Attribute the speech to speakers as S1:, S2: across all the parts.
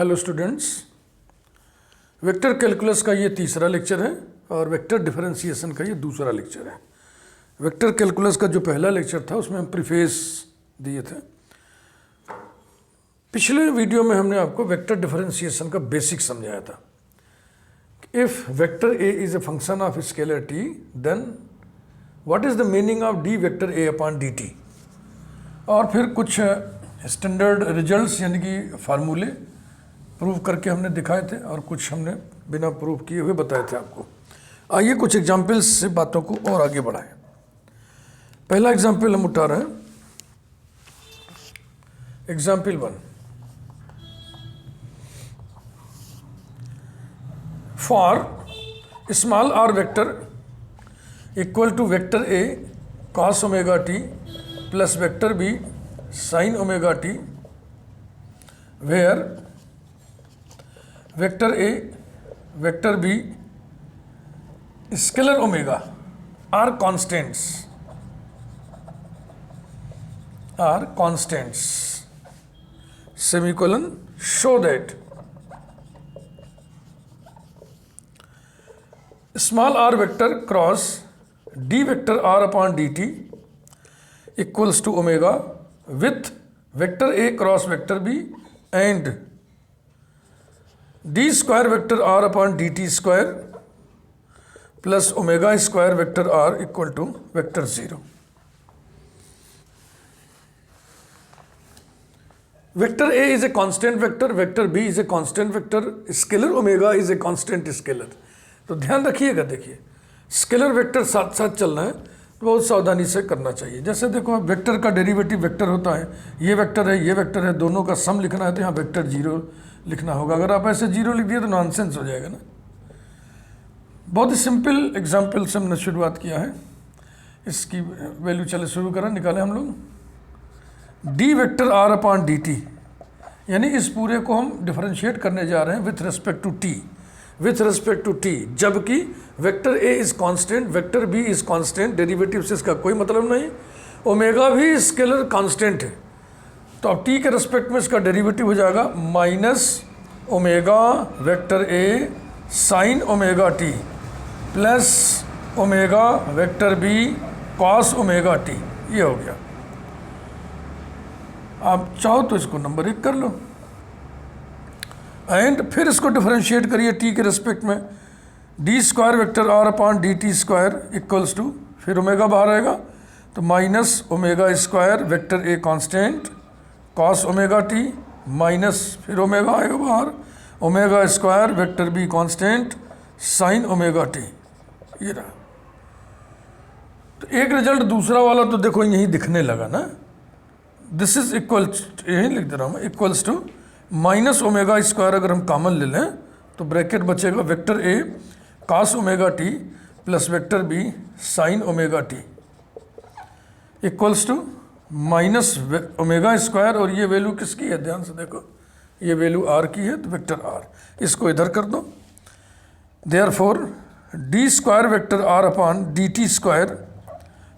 S1: Hello students, vector calculus का ये तीसरा लेक्चर है और वेक्टर डिफरेंशिएशन का ये दूसरा लेक्चर है। वेक्टर कैलकुलस का जो पहला लेक्चर था उसमें हम प्रीफेस दिए थे। पिछले वीडियो में हमने आपको वेक्टर डिफरेंशिएशन का बेसिक समझाया था। If vector A is a function of scalar T, then what is the meaning of D vector A upon D T, और फिर कुछ स्टैंडर्ड रिजल्ट्स यानी कि फार्मूले प्रूव करके हमने दिखाए थे और कुछ हमने बिना प्रूव किए हुए बताए थे आपको। आइए कुछ एग्जाम्पल्स से बातों को और आगे बढ़ाएं। पहला एग्जाम्पल हम उठा रहे हैं, example 1। For small are vector equal to vector A cos omega T plus vector B sine omega T, where vector A vector B scalar omega are constants semicolon, show that small r vector cross d vector r upon dt equals to omega with vector a cross vector b and d square vector r upon dt square plus omega square vector r equal to vector 0. Vector A is a constant vector, vector B is a constant vector, scalar omega is a constant scalar. तो ध्यान रखिएगा, देखिए scalar vector साथ साथ चलना है तो बहुत सावधानी से करना चाहिए। जैसे देखो वेक्टर का डेरिवेटिव वेक्टर होता है, ये वेक्टर है ये वेक्टर है, दोनों का सम लिखना है तो यहाँ वेक्टर 0 लिखना होगा। अगर आप ऐसे 0 लिख दिए तो नॉनसेंस हो जाएगा ना। बहुत ही सिंपल एग्जाम्पल से हमने शुरुआत किया है। इसकी वैल्यू चले शुरू करें, निकालें हम लोग D vector are upon D T, यानी इस पूरे को हम डिफरेंशिएट करने जा रहे हैं विथ रिस्पेक्ट टू टी, जबकि vector A is constant, vector B is constant, derivative से इसका कोई मतलब नहीं। ओमेगा भी स्केलर कांस्टेंट है, तो अब टी के रिस्पेक्ट में इसका डेरिवेटिव हो जाएगा minus omega vector A sine omega T plus omega vector B cos omega T. ये हो गया। आप चाहो तो इसको नंबर 1 कर लो एंड फिर इसको डिफरेंशिएट करिए टी के रिस्पेक्ट में। D square vector are upon D T square equals to, फिर ओमेगा बाहर आएगा तो minus omega square vector A constant cos omega T minus फिर ओमेगा आएगा बाहर, omega square vector B constant sine omega T. ये रहा। तो एक रिजल्ट दूसरा वाला तो देखो यही दिखने लगा ना। दिस इज इक्वल, यही लिख दे रहा हूँ मैं, equals to minus omega square अगर हम कॉमन ले लें तो ब्रैकेट बचेगा vector A cos omega T plus vector B sine omega T equals to minus omega square, और ये वैल्यू किसकी है ध्यान से देखो, ये वैल्यू आर की है तो वेक्टर आर, इसको इधर कर दो। Therefore D square vector are upon D T square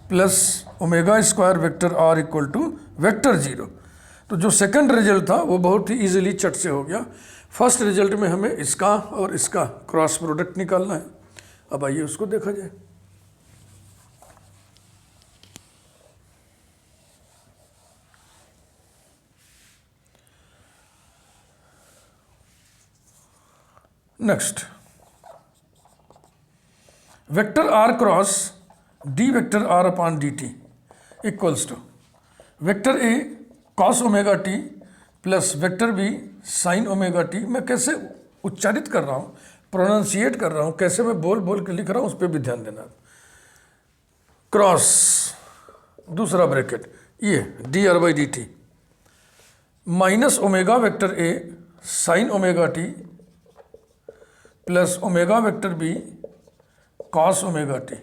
S1: plus omega square vector R equal to vector 0। तो जो सेकंड रिजल्ट था वो बहुत ही इजीली चट से हो गया। फर्स्ट रिजल्ट में हमें इसका और इसका क्रॉस प्रोडक्ट निकालना है। अब आइए उसको देखा जाए। Next, vector are cross D vector are upon D T equals to vector A cos omega T plus vector B sine omega T. मैं कैसे उच्चारित कर रहा हूँ, प्रोनाउंसिएट कर रहा हूँ, कैसे मैं बोल बोल के लिख रहा हूँ उस पर भी ध्यान देना। क्रॉस दूसरा ब्रैकेट ये D R by D T minus omega vector A sine omega T plus omega vector B cos omega T.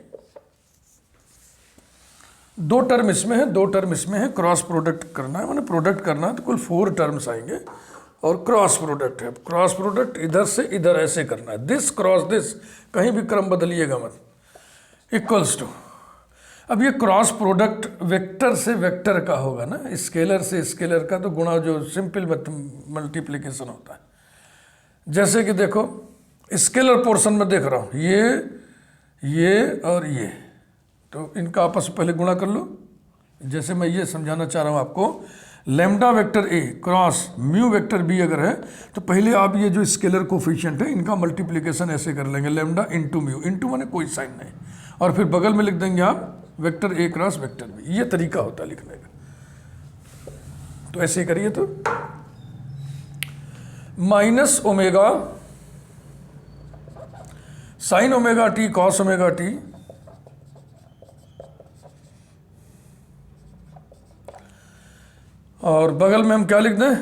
S1: दो टर्म इसमें है, दो टर्म इसमें है। क्रॉस प्रोडक्ट करना है, मैंने प्रोडक्ट करना है तो कुल 4 टर्म्स आएंगे और क्रॉस प्रोडक्ट है। क्रॉस प्रोडक्ट इधर से इधर ऐसे करना है, दिस क्रॉस दिस, कहीं भी क्रम बदलिएगा मत। इक्वल्स टू, अब ये क्रॉस प्रोडक्ट वेक्टर से वेक्टर का होगा ना, स्केलर से स्केलर का, तो गुणा जो सिंपल मल्टीप्लिकेशन होता है। जैसे कि देखो स्केलर पोर्शन में देख रहा हूँ, ये और ये, तो इनका आपस में पहले गुणा कर लो। जैसे मैं ये समझाना चाह रहा हूँ आपको, लैम्डा वेक्टर ए क्रॉस म्यू वेक्टर बी अगर है तो पहले आप ये जो स्केलर कोफिशिएंट है इनका मल्टीप्लिकेशन ऐसे कर लेंगे, लैम्डा इंटू म्यू, इंटू माने कोई साइन नहीं, और फिर बगल में लिख देंगे आप वेक्टर ए क्रॉस वेक्टर बी। ये तरीका होता है लिखने का। तो ऐसे करिए, तो minus omega sine omega T cos omega T और बगल में हम क्या लिख दें,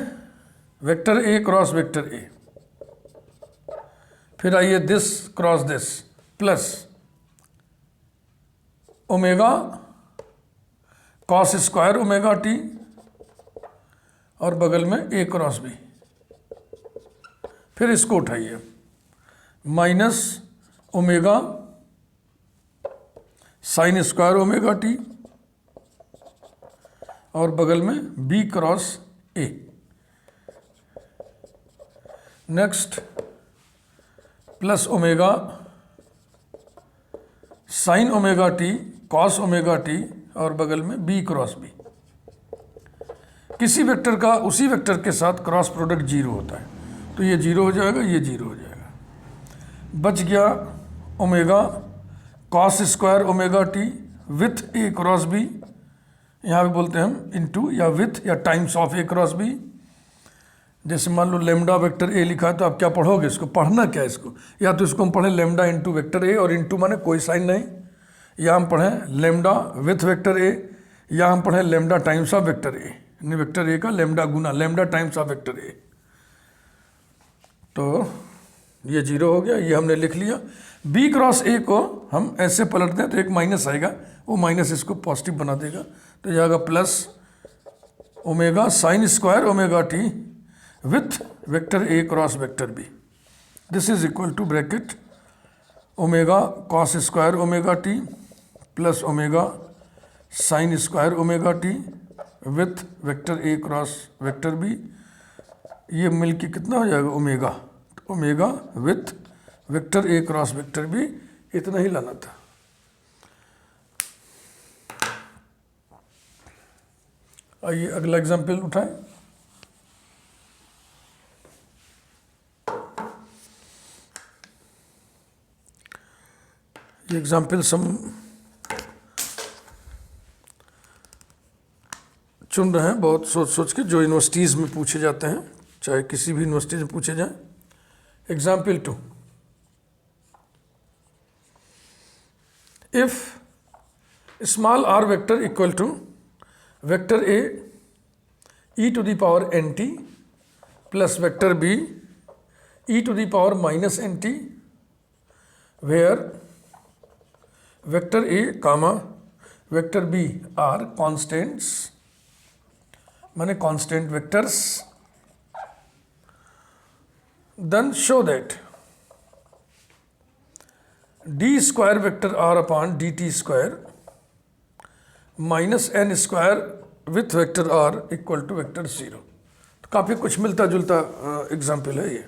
S1: vector A cross vector A. फिर आइए this cross this plus omega cos square omega T और बगल में ए क्रॉस बी। फिर इसको उठाइए, minus omega sine square omega T और बगल में B cross A. Next plus omega sine omega T cos omega T और बगल में बी क्रॉस बी। किसी वेक्टर का उसी वेक्टर के साथ क्रॉस प्रोडक्ट जीरो होता है, तो ये जीरो हो जाएगा, ये जीरो हो जाएगा। बच गया omega cos square omega T with A cross B, यहाँ पे बोलते हैं हम इनटू या विथ या times of A cross B. जैसे मान लो लेमडा वेक्टर ए लिखा है तो आप क्या पढ़ोगे, इसको पढ़ना क्या है इसको, या तो इसको हम पढ़ें लेमडा इंटू वेक्टर ए, और इंटू माने कोई साइन नहीं, या हम पढ़ें लेमडा विथ वेक्टर ए, या हम पढ़ें लेमडा टाइम्स ऑफ वेक्टर ए, यानी वेक्टर ए का lambda Guna lambda times of vector ए। तो ये जीरो हो गया, ये हमने लिख लिया। बी क्रॉस ए को हम ऐसे पलट दें तो एक माइनस आएगा, वो माइनस इसको पॉजिटिव बना देगा, तो जाएगा plus omega sine square omega T with vector A cross vector B. This is equal to bracket omega cos square omega T plus omega sine square omega T with vector A cross vector B. ये मिल के कितना हो जाएगा omega, तो omega with vector A cross vector B, इतना ही लाना था। आइए अगला एग्जाम्पल उठाएं। ये एग्जाम्पल हम चुन रहे हैं बहुत सोच सोच के, जो यूनिवर्सिटीज़ में पूछे जाते हैं, चाहे किसी भी यूनिवर्सिटी में पूछे जाएं। Example 2, if small are vector equal to vector A E to the power N t plus vector B E to the power minus N t, where vector a comma vector b are constants, माने constant vectors, then show that d square vector r upon dt square minus n square with vector r equal to vector 0। तो काफ़ी कुछ मिलता जुलता example है ये।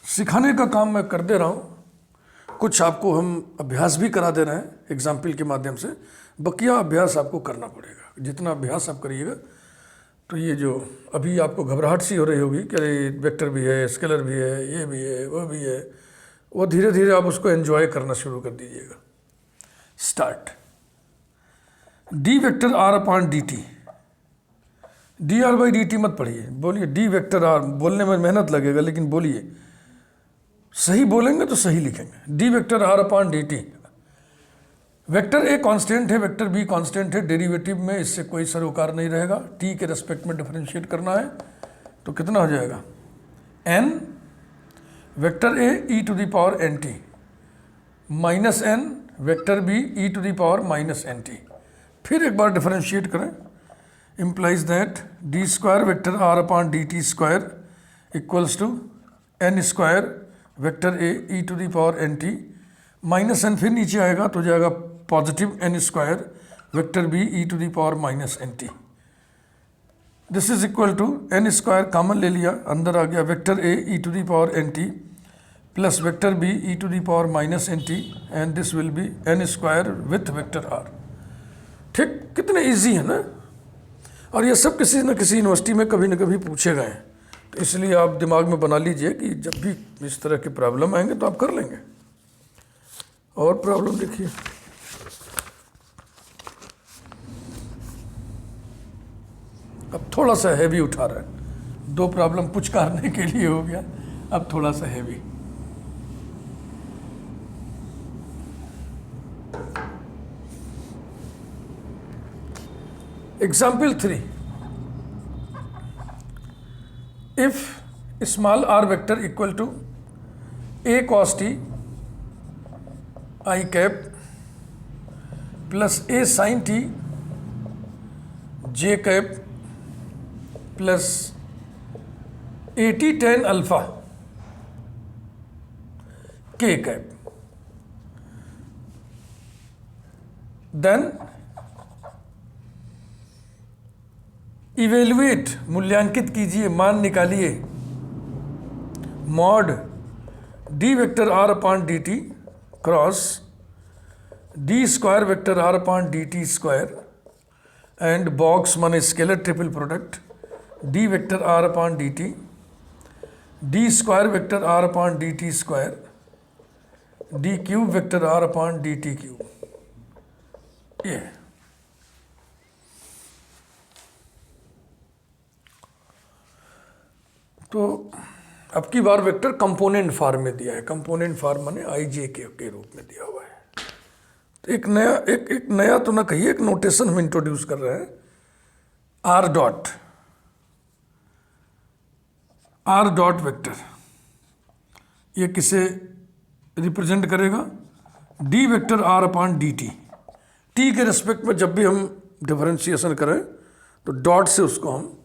S1: सिखाने का काम मैं कर दे रहा हूँ, कुछ आपको हम अभ्यास भी करा दे रहे हैं एग्जाम्पल के माध्यम से, बकिया अभ्यास आपको करना पड़ेगा। जितना अभ्यास आप करिएगा तो ये जो अभी आपको घबराहट सी हो रही होगी कि अरे वेक्टर भी है, स्केलर भी है, ये भी है, वो भी है, वो धीरे धीरे आप उसको एंजॉय करना शुरू कर दीजिएगा। Start. D vector are upon D T, D R by D T मत पढ़िए, बोलिए डी वेक्टर आर। बोलने में मेहनत लगेगा लेकिन बोलिए, सही बोलेंगे तो सही लिखेंगे। D vector are upon D T, vector A constant है, वेक्टर बी कांस्टेंट है, डेरिवेटिव में इससे कोई सरोकार नहीं रहेगा, टी के रेस्पेक्ट में डिफरेंशिएट करना है, तो कितना हो जाएगा N vector A E to the power N T minus N vector B E to the power minus N T. फिर एक बार डिफरेंशिएट करें, implies that D square vector are upon D T square equals to N square vector A E to the power N T minus N, फिर नीचे आएगा तो जाएगा positive N square vector B E to the power minus N T. This is equal to N square common ले लिया, अंदर आ गया vector A E to the power N t plus vector B E to the power minus N t and this will be n square with vector r. ठीक, कितने easy है ना। और ये सब किसी न किसी यूनिवर्सिटी में कभी न कभी पूछे गए हैं, तो इसलिए आप दिमाग में बना लीजिए कि जब भी इस तरह के प्रॉब्लम आएंगे तो आप कर लेंगे। और प्रॉब्लम देखिए, अब थोड़ा सा हैवी उठा रहा है, 2 प्रॉब्लम पुचकारने के लिए हो गया, अब थोड़ा सा heavy. Example 3, if small r vector equal to a cos t I cap plus a sin t j cap plus a t tan alpha k cap, then evaluate मूल्यांकित कीजिए, मान निकालिए mod d vector are upon D t cross d square vector are upon D T square and box माने scalar triple product d vector are upon D T d square vector are upon D T square d cube vector are upon D t cube. ये तो अब की बार vector component form में दिया है, component form माने आई जे के रूप में दिया हुआ है। तो एक नया तो ना कहिए, एक नोटेशन हम इंट्रोड्यूस कर रहे हैं, आर डॉट वेक्टर, ये किसे रिप्रेजेंट करेगा, d vector are upon D t, t के रिस्पेक्ट में जब भी हम डिफरेंशिएशन करें तो डॉट से उसको हम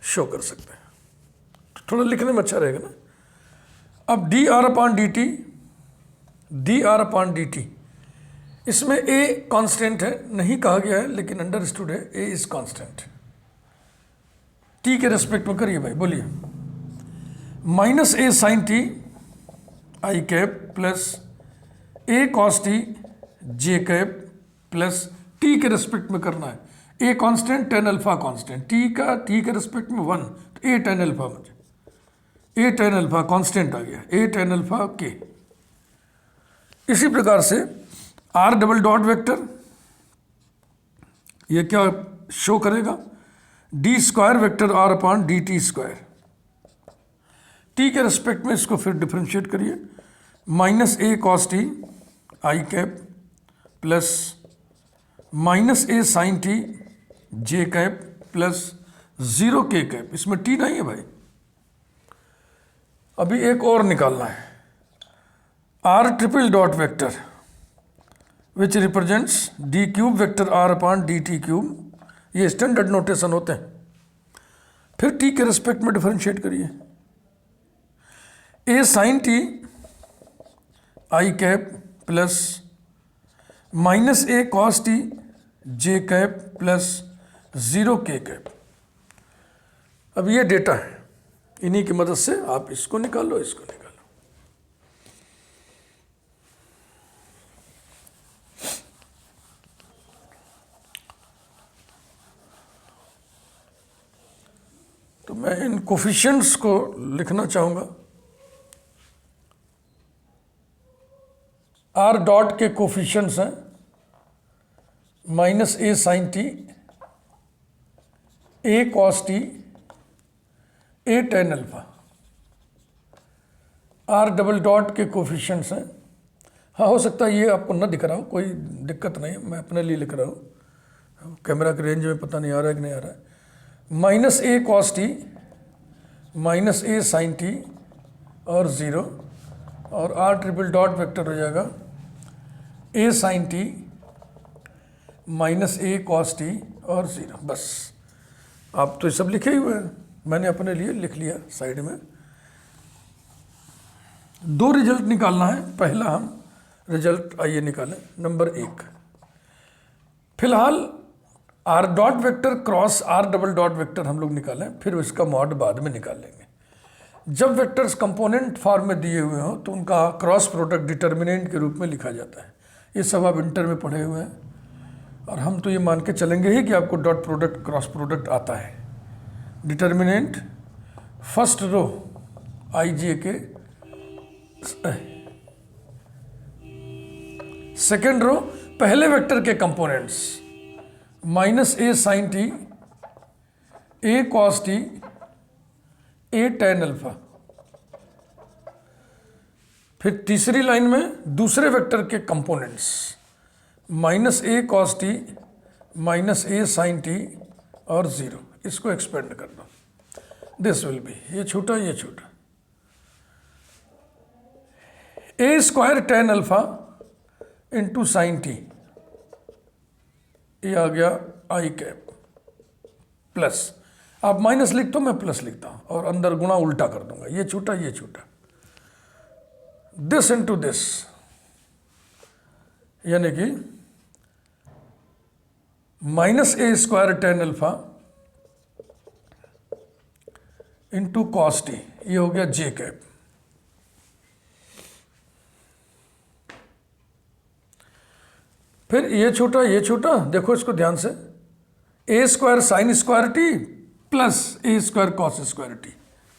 S1: शो कर सकते हैं, थोड़ा लिखने में अच्छा रहेगा ना। अब d r upon D T, इसमें ए कांस्टेंट है, नहीं कहा गया है लेकिन अंडरस्टूड है, ए इज कांस्टेंट। टी के रेस्पेक्ट में करिए भाई, बोलिए, minus a sine t i cap plus a cos t j cap plus t के रेस्पेक्ट में करना है, a constant tan alpha constant, t के रेस्पेक्ट में 1, तो ए टेन अल्फा, मुझे ए टेन अल्फा कांस्टेंट आ गया, ए टेन अल्फा के। इसी प्रकार से आर डबल डॉट वेक्टर, ये क्या शो करेगा, d square vector are upon D T square, t के रेस्पेक्ट में इसको फिर डिफ्रेंशिएट करिए, minus a cos t i cap plus minus a sine t j cap plus 0 k cap, इसमें T नहीं है भाई। अभी एक और निकालना है, r triple dot vector which represents d cube vector are upon D t cube, ये स्टैंडर्ड नोटेशन होते हैं। फिर टी के रिस्पेक्ट में डिफरेंशिएट करिए, a sine t i cap plus minus a cos t j cap plus 0 k cap. अब ये data है, इन्हीं की मदद से आप इसको निकालो, इसको निकालो। तो मैं इन कोफिशिएंट्स को लिखना चाहूँगा, आर डॉट के कोफिशिएंट्स हैं minus a sine t, a cos t, a tan alpha. R double dot के कोफिशिएंट्स हैं, हाँ हो सकता है ये आपको न दिख रहा हो, कोई दिक्कत नहीं है, मैं अपने लिए लिख रहा हूँ, कैमरा के रेंज में पता नहीं आ रहा है कि नहीं आ रहा है। Minus a cos t, minus a sine T और 0, और आर ट्रिपल डॉट वेक्टर हो जाएगा ए sine t minus a cos t और 0। बस आप तो ये सब लिखे ही हुए हैं, मैंने अपने लिए लिख लिया साइड में। 2 रिजल्ट निकालना है, पहला हम रिजल्ट आइए निकालें, नंबर 1। फिलहाल r dot vector cross r double dot vector हम लोग निकालें, फिर इसका मॉड बाद में निकालेंगे। जब वेक्टर्स कंपोनेंट फॉर्म में दिए हुए हों तो उनका क्रॉस प्रोडक्ट डिटर्मिनेंट के रूप में लिखा जाता है। ये सब आप इंटर में पढ़े हुए हैं और हम तो ये मान के चलेंगे ही कि आपको डॉट प्रोडक्ट क्रॉस प्रोडक्ट आता है। डिटर्मिनेंट फर्स्ट रो आई जे के, सेकेंड रो पहले वेक्टर के components minus a sine t, a cos t, a tan alpha. फिर तीसरी लाइन में दूसरे वेक्टर के components minus a cos t, minus a sine T और 0। इसको एक्सपेंड कर दो, दिस विल बी, ये छोटा ये छोटा, a square tan alpha into sine t, ये आ गया आई कैप प्लस, आप माइनस लिख दो मैं प्लस लिखता हूं और अंदर गुणा उल्टा कर दूंगा, ये छोटा ये छोटा, दिस इंटू दिस, यानी कि minus a square tan alpha into cos t, ये हो गया जे कैप। फिर ये छोटा, देखो इसको ध्यान से, a square sine square t plus a square cos square t,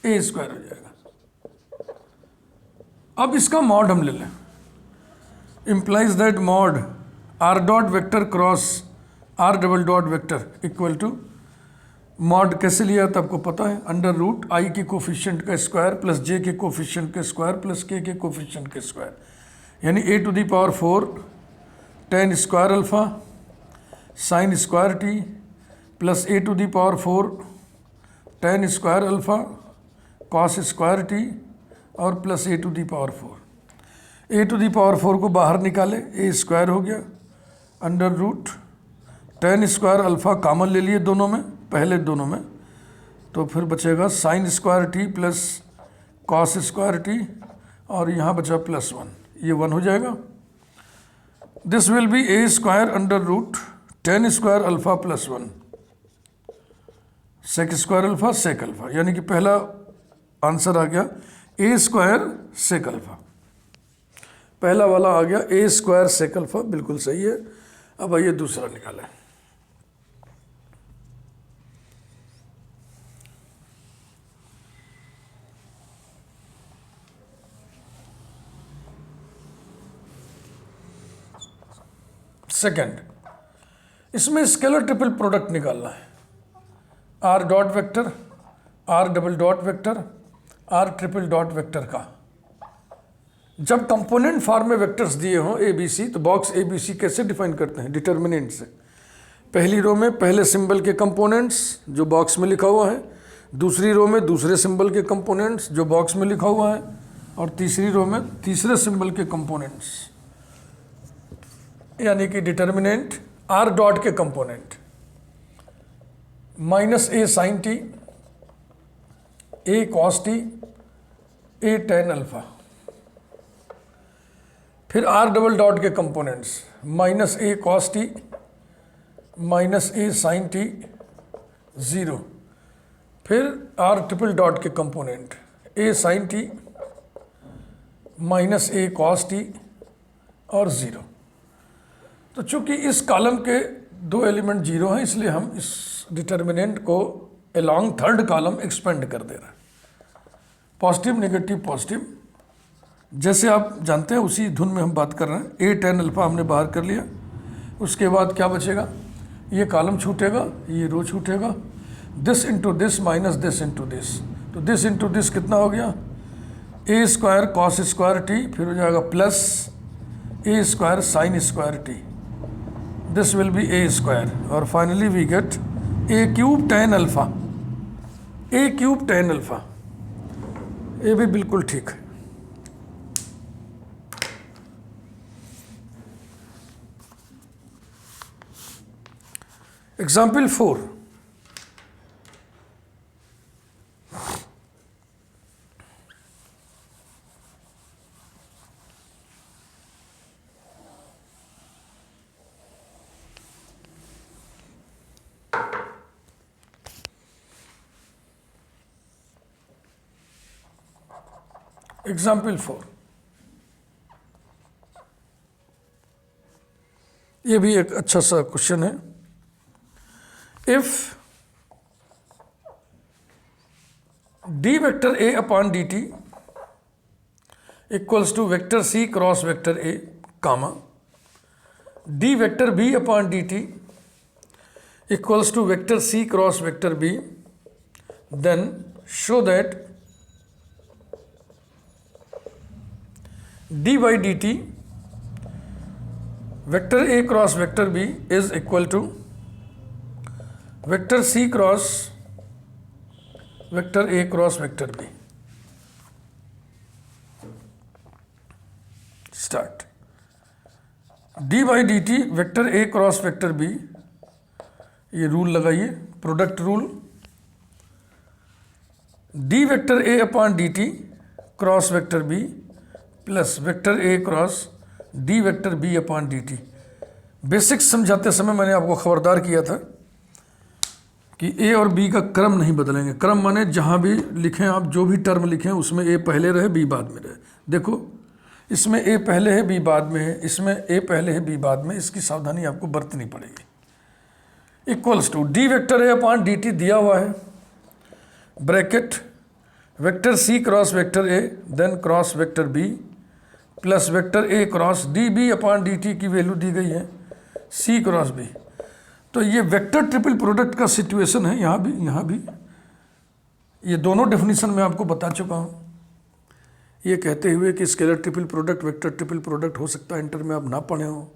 S1: a square हो जाएगा। अब इसका मॉड हम ले लें, implies that mod r dot vector cross r double dot vector equal to, mod कैसे लिया था आपको पता है, अंडर रूट आई के कोफिशिएंट का स्क्वायर प्लस जे के कोफिशिएंट के स्क्वायर प्लस के कोफिशिएंट के स्क्वायर, यानी a to the power 4 tan square alpha sine square t plus a to the power 4 tan square alpha cos square t और plus a to the power 4। A to the power 4 को बाहर निकाले, a square हो गया under root tan square alpha common ले लिए दोनों में, पहले दोनों में, तो फिर बचेगा sine square t plus cos square t और यहाँ बचा प्लस 1, ये 1 हो जाएगा। This will be a square under root tan square alpha plus 1 sec square alpha sec alpha, यानी कि पहला आंसर आ गया ए स्क्वायर सेक अल्फा, पहला वाला आ गया ए स्क्वायर सेक अल्फा, बिल्कुल सही है। अब आइए दूसरा निकालें। सेकेंड, इसमें स्केलर ट्रिपल प्रोडक्ट निकालना है, r dot vector, r double dot vector, r triple dot vector का। जब कंपोनेंट फॉर्म में वेक्टर्स दिए हों ए बी सी, तो बॉक्स ए बी सी कैसे डिफाइन करते हैं, डिटर्मिनेंट से। पहली रो में पहले सिंबल के कंपोनेंट्स जो बॉक्स में लिखा हुआ है, दूसरी रो में दूसरे सिंबल के कंपोनेंट्स जो बॉक्स में लिखा हुआ है, और तीसरी रो में तीसरे सिंबल के कंपोनेंट्स, यानी कि डिटर्मिनेंट आर डॉट के component minus a sine t, a cos t, a tan alpha. फिर आर डबल डॉट के components minus a cos t, minus a sine t 0। फिर आर ट्रिपल डॉट के component a sine t, minus a cos t और 0। तो चूंकि इस column के दो एलिमेंट 0 हैं, इसलिए हम इस डिटर्मिनेंट को अलोंग थर्ड कॉलम एक्सपेंड कर दे रहे हैं, पॉजिटिव नेगेटिव पॉजिटिव, जैसे आप जानते हैं उसी धुन में हम बात कर रहे हैं। ए टेन अल्फा हमने बाहर कर लिया, उसके बाद क्या बचेगा, ये कॉलम छूटेगा, ये रो छूटेगा, this into this minus this into this, तो दिस इंटू दिस कितना हो गया, a square cos square t, फिर हो जाएगा plus a square sine square t, this will be a square, और finally we get a cube tan alpha, a cube tan alpha. ये भी बिल्कुल ठीक है। एग्जाम्पल 4, एग्जाम्पल 4, ये भी एक अच्छा सा क्वेश्चन है। If d vector A upon D T equals to vector c cross vector a comma d vector b upon D T equals to vector c cross vector b, then show that d by D T vector A cross vector B is equal to vector c cross vector A cross vector b. Start. D by D T vector A cross vector B, ये rule लगाइए, product rule. D vector ए upon D t cross vector b plus vector ए cross D vector b upon D t. Basics समझाते समय मैंने आपको खबरदार किया था कि ए और बी का क्रम नहीं बदलेंगे। क्रम माने जहाँ भी लिखें आप, जो भी टर्म लिखें उसमें ए पहले रहे बी बाद में रहे। देखो इसमें ए पहले है बी बाद में है, इसमें ए पहले है बी बाद में, इसकी सावधानी आपको बरतनी पड़ेगी। Equals to d vector A upon D t दिया हुआ है, bracket vector c cross vector a then cross vector b plus vector A cross d b upon D t की वैल्यू दी गई है सी क्रॉस बी। तो ये vector triple product का सिचुएशन है, यहाँ भी ये दोनों डेफिनेशन मैं आपको बता चुका हूँ। ये कहते हुए कि scalar triple product vector triple product हो सकता है इंटर में आप ना पढ़े हो,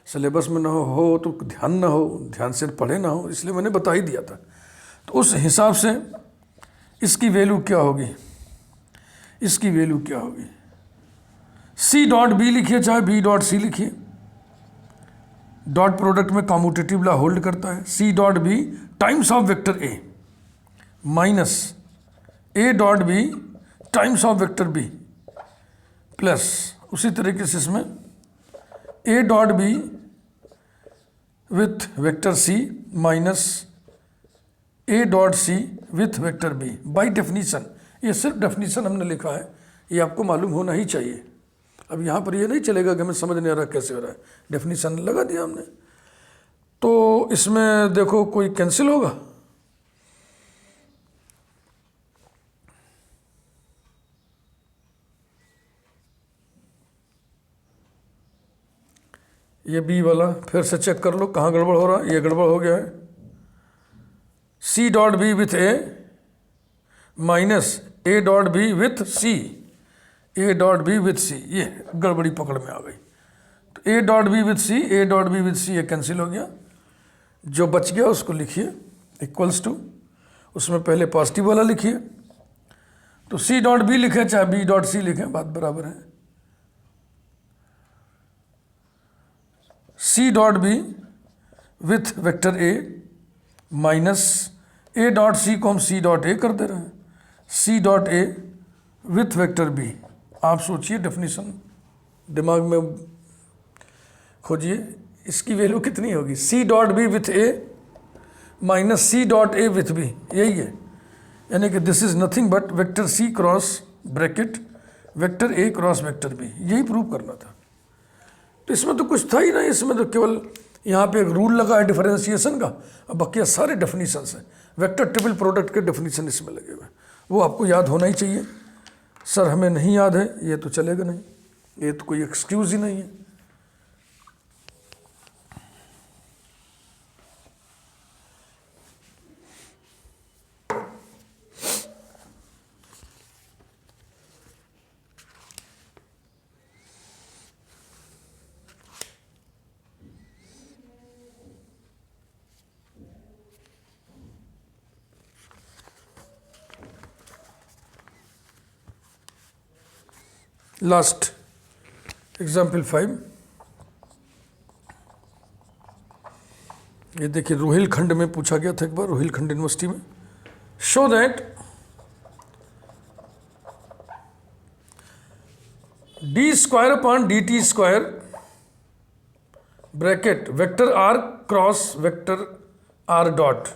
S1: सिलेबस में ना हो तो ध्यान ना हो, ध्यान से पढ़े ना हो, इसलिए मैंने बता ही दिया था। तो उस हिसाब से इसकी वैल्यू क्या होगी, इसकी वैल्यू क्या होगी, सी डॉट बी लिखिए चाहे बी डॉट सी लिखिए, डॉट प्रोडक्ट में कॉम्यूटेटिव लॉ होल्ड करता है। C dot b times of vector a minus a dot b times of vector b plus उसी तरीके से इसमें a dot b with vector c minus a dot c with vector b by definition. ये सिर्फ definition हमने लिखा है, ये आपको मालूम होना ही चाहिए। अब यहाँ पर ये नहीं चलेगा कि हमें समझ नहीं आ रहा कैसे हो रहा है, डेफिनीशन लगा दिया हमने। तो इसमें देखो कोई कैंसिल होगा, ये बी वाला फिर से चेक कर लो कहाँ गड़बड़ हो रहा है। ये गड़बड़ हो गया है, c dot b with a minus a dot b with c, a dot b with c, ये गड़बड़ी पकड़ में आ गई। तो a dot b with c, a dot b with c ये कैंसिल हो गया। जो बच गया उसको लिखिए इक्वल्स टू, उसमें पहले पॉजिटिव वाला लिखिए। तो सी डॉट बी लिखे चाहे बी डॉट सी लिखें, बात बराबर है। C dot b with vector a minus a dot c को हम सी डॉट ए कर दे रहे हैं, c dot a with vector b. आप सोचिए, डेफिनेशन दिमाग में खोजिए, इसकी वैल्यू कितनी होगी, c dot b with a minus c dot a with b, यही है। यानी कि this is nothing but vector c cross bracket vector A cross vector b, यही प्रूव करना था। तो इसमें तो कुछ था ही नहीं, इसमें तो केवल यहाँ पे एक रूल लगा है डिफरेंशिएशन का, अब बाकी सारे डेफिनेशंस हैं। वेक्टर ट्रिपल प्रोडक्ट के डेफिनेशन इसमें लगे हुए हैं, वो आपको याद होना ही चाहिए। सर हमें नहीं याद है, ये तो चलेगा नहीं, ये तो कोई एक्सक्यूज़ ही नहीं है। लास्ट एग्जाम्पल 5, ये देखिए रोहिलखंड में पूछा गया था एक बार, रोहिलखंड यूनिवर्सिटी में। Show that D square upon D T square bracket vector are cross vector r dot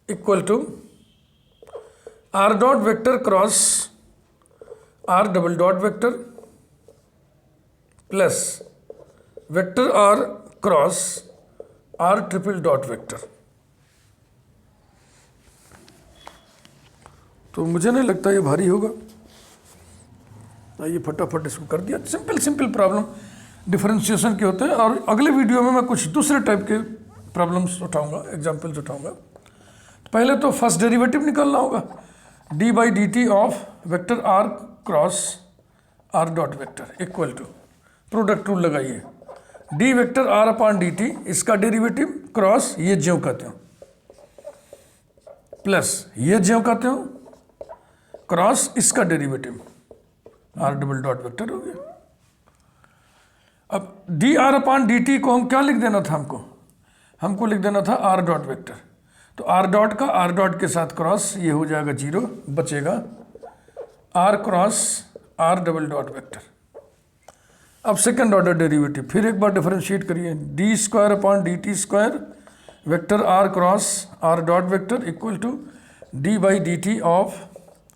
S1: equal to r dot vector cross r double dot vector plus vector are cross r triple dot vector. तो मुझे नहीं लगता ये भारी होगा। ये फटाफट इसको कर दिया। सिंपल प्रॉब्लम डिफरेंशिएशन के होते हैं, और अगले वीडियो में मैं कुछ दूसरे टाइप के प्रॉब्लम्स उठाऊंगा, एग्जांपल्स उठाऊंगा। पहले तो फर्स्ट डेरिवेटिव निकालना होगा, d by D t of vector are cross r dot vector equal to, product rule लगाइए, d vector are upon D t इसका डेरिवेटिव क्रॉस ये ज्यों कहते हो प्लस ये ज्यों कहते हो क्रॉस इसका derivative r double dot vector हो गया। अब d r upon D t को हम क्या लिख देना था, हमको लिख देना था आर डॉट वेक्टर। तो आर डॉट का आर डॉट के साथ क्रॉस, ये हो जाएगा 0, बचेगा r cross r double dot vector. अब सेकेंड ऑर्डर डेरिवेटिव फिर एक बार डिफरेंशिएट करिए, d square upon D T square vector are cross r dot vector equal to d by D t of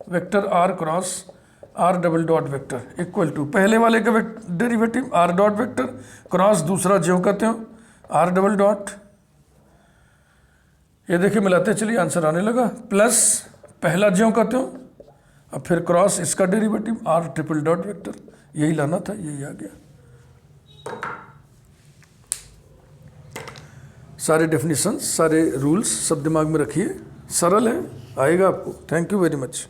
S1: vector are cross r double dot vector equal to पहले वाले का derivative r dot vector cross दूसरा ज्यों कहते हो are double dot. ये देखिए मिलाते चलिए आंसर आने लगा, प्लस पहला ज्यों कहते हो, अब फिर क्रॉस इसका derivative are triple dot vector, यही लाना था, यही आ गया। सारे डेफिनेशंस, सारे रूल्स सब दिमाग में रखिए, सरल है, आएगा आपको। Thank you very much.